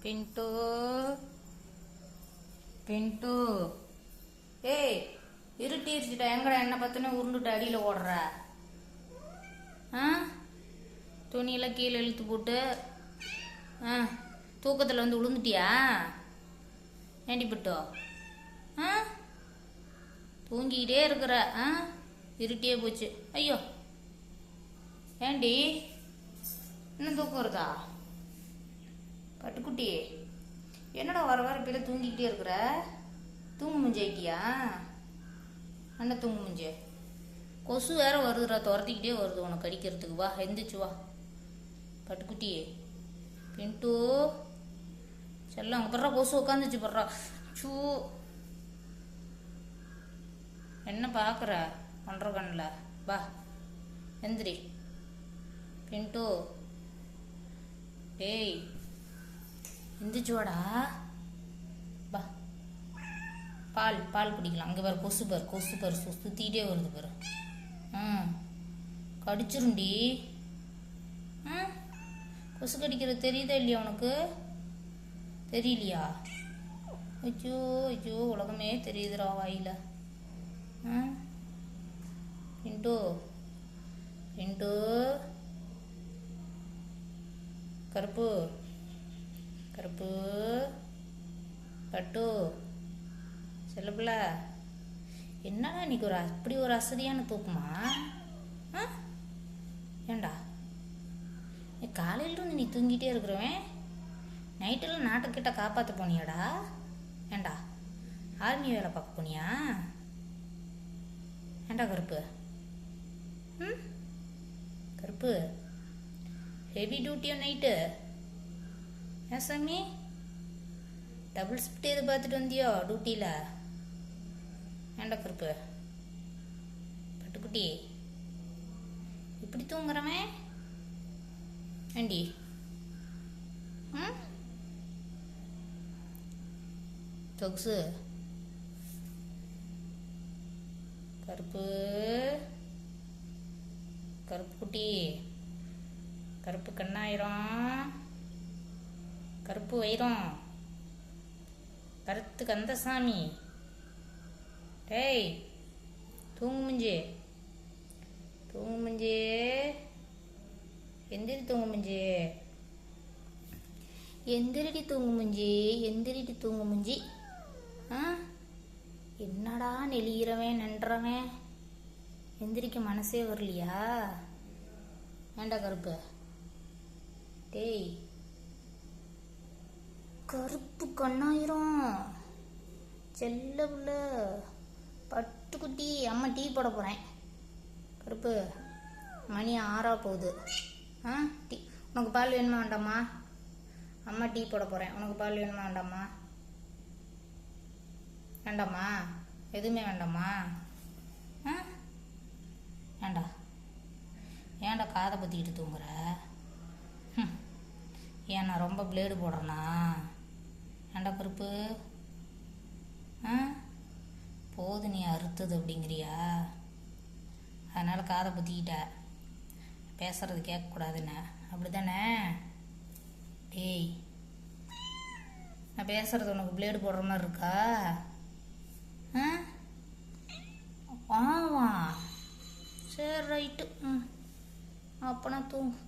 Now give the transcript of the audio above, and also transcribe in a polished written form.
பின்ட்டு பின்ட்டு ஏய் இருட்டிருச்சுடா. எங்கடா என்ன பார்த்தோன்னே உருண்டுட்டு அடியில் ஓடுற? துணியெல்லாம் கீழே இழுத்து போட்டு தூக்கத்தில் வந்து விழுந்துட்டியா? ஏண்டி பிட்டோ? தூங்கிக்கிட்டே இருக்கிற. இருட்டியே போச்சு. ஐயோ ஏண்டி இன்னும் தூக்கம் வருதா? பட்டுக்குட்டி என்னடா வர வர இப்படி தூங்கிக்கிட்டே இருக்கிற? தூங்கு முஞ்சாயிட்டியா? அண்ணா தூங்கு முஞ்சே. கொசு வேற வருதுடா, துரத்திக்கிட்டே வருது உனக்கு கடிக்கிறதுக்கு. வா எந்திரிச்சு வா பட்டுக்குட்டி. பின்ட்டு செல்லம் அங்கே படுறா, கொசு உட்காந்துச்சு படுறா. சூ என்ன பார்க்குற ஒன்றரை கண்ணில்? வா எந்திரி பின்ட்டு. டேய் எந்திரிச்சு வாடா. வா பால் பால் குடிக்கலாம். அங்கே பாரு கொசு பாரு, கொசு பாரு சுற்றிக்கிட்டே வருது பாரு. கடிச்சிருண்டி. கொசு கடிக்கிறது தெரியுதா இல்லையா உனக்கு? தெரியலையா? ஐயோ ஐயோ உலகமே தெரியுதுடா வாயில். பின்ட்டு பின்ட்டு கருப்பு கருப்பு பட்டு செல்லப்பிள்ள, என்னடா இன்னைக்கு அப்படி ஒரு அசதியான தூக்குமா? ஏண்டா காலையிலிருந்து நீ தூங்கிட்டே இருக்கிறவன் நைட்டெல்லாம் நாட்டுக்கிட்ட காப்பாற்ற போனியாடா? ஏண்டா ஆர்மி வேலை பார்க்க போனியா? ஏண்டா கருப்பு? கருப்பு ஹெவி டியூட்டியா நைட்டு? ஏன் சாமி டபுள் ஷிஃப்ட் எது பார்த்துட்டு வந்தியோ டியூட்டியில்? ஏண்டா கருப்பு பட்டுக்குட்டி இப்படி தூங்குறவன் ஏண்டி? சொகுசு கருப்பு கருப்பு குட்டி, கருப்பு கண்ணாயிரம், கருப்பு வைரம், கருத்து கந்தசாமி. டேய் தூங்கு முஞ்சே, தூங்கு முஞ்சே, எந்திரி தூங்கு முஞ்சே, எந்திரிடி தூங்கு முஞ்சி, எந்திரிடி தூங்கு முஞ்சி. என்னடா நெளிகிறவன் நன்றவன், எந்திரிக்க மனசே வரலையா? ஏண்டா கருப்பு? டேய் கருப்பு கண்ணாயிரம் செல்ல புள்ள பட்டுக்குட்டி, அம்மா டீ போட போகிறேன். கருப்பு மணி 6 போகுது. டீ உனக்கு பால் வேணுமா வேண்டாமா? அம்மா டீ போட போகிறேன். உனக்கு பால் வேணுமா வேண்டாமா? வேண்டாமா? எதுவுமே வேண்டாமா? ஏண்டா ஏன்டா காதை பற்றிக்கிட்டு தூங்குற? ஏன் நான் ரொம்ப பிளேடு போடுறேனா? ஏண்டா கருப்பு? போது நீ அறுத்தது அப்படிங்கிறியா? அதனால் காதை பற்றிக்கிட்ட பேசுறது கேட்கக்கூடாதுன்னு அப்படி தானே? டேய் நான் பேசுறது உனக்கு பிளேடு போடுற மாதிரி இருக்கா? ஆமா சரி ரைட்டு. அப்போனா தூங்கு.